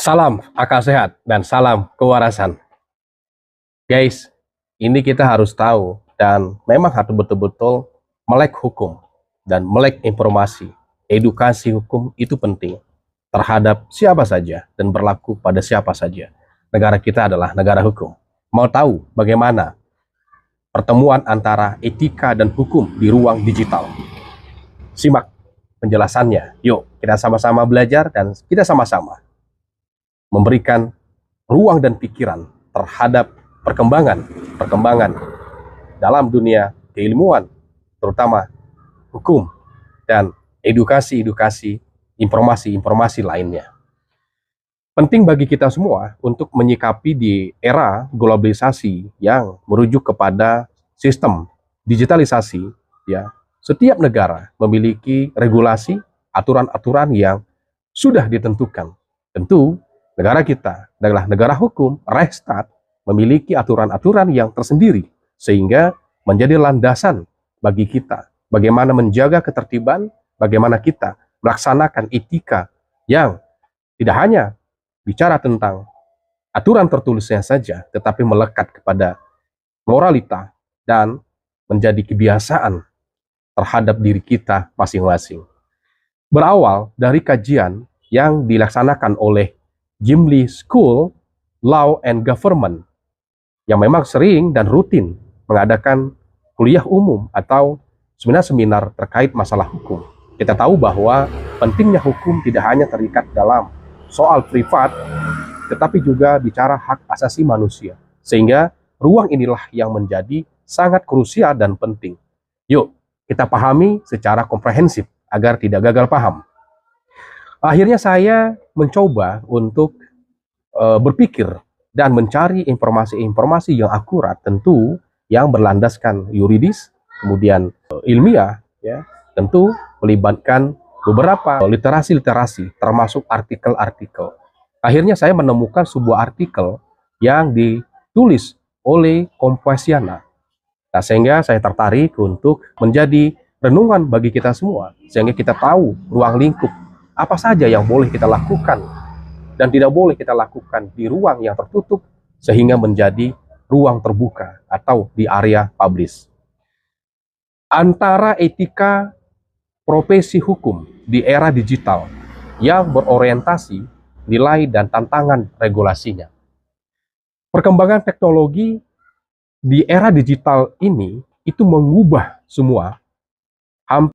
Salam akal sehat dan salam kewarasan. Guys, ini kita harus tahu dan memang harus betul-betul melek hukum dan melek informasi. Edukasi hukum itu penting terhadap siapa saja dan berlaku pada siapa saja. Negara kita adalah negara hukum. Mau tahu bagaimana pertemuan antara etika dan hukum di ruang digital? Simak penjelasannya. Yuk, kita sama-sama belajar dan kita sama-sama memberikan ruang dan pikiran terhadap perkembangan dalam dunia keilmuan, terutama hukum dan edukasi informasi lainnya. Penting bagi kita semua untuk menyikapi di era globalisasi yang merujuk kepada sistem digitalisasi, ya. Setiap negara memiliki regulasi, aturan-aturan yang sudah ditentukan. Tentu negara kita adalah negara hukum, Rechtsstaat, memiliki aturan-aturan yang tersendiri, sehingga menjadi landasan bagi kita bagaimana menjaga ketertiban, bagaimana kita melaksanakan etika yang tidak hanya bicara tentang aturan tertulisnya saja, tetapi melekat kepada moralita dan menjadi kebiasaan terhadap diri kita masing-masing. Berawal dari kajian yang dilaksanakan oleh Jim Lee School Law and Government yang memang sering dan rutin mengadakan kuliah umum atau seminar terkait masalah hukum. Kita tahu bahwa pentingnya hukum tidak hanya terikat dalam soal privat, tetapi juga bicara hak asasi manusia. Sehingga ruang inilah yang menjadi sangat krusial dan penting. Yuk, kita pahami secara komprehensif agar tidak gagal paham. Akhirnya saya mencoba untuk berpikir dan mencari informasi-informasi yang akurat, tentu yang berlandaskan yuridis, kemudian ilmiah, ya, tentu melibatkan beberapa literasi termasuk artikel-artikel. Akhirnya saya menemukan sebuah artikel yang ditulis oleh Kompasiana. Nah, sehingga saya tertarik untuk menjadi renungan bagi kita semua, sehingga kita tahu ruang lingkup apa saja yang boleh kita lakukan dan tidak boleh kita lakukan di ruang yang tertutup, sehingga menjadi ruang terbuka atau di area publis. Antara etika profesi hukum di era digital yang berorientasi nilai dan tantangan regulasinya. Perkembangan teknologi di era digital ini itu mengubah semua, hampir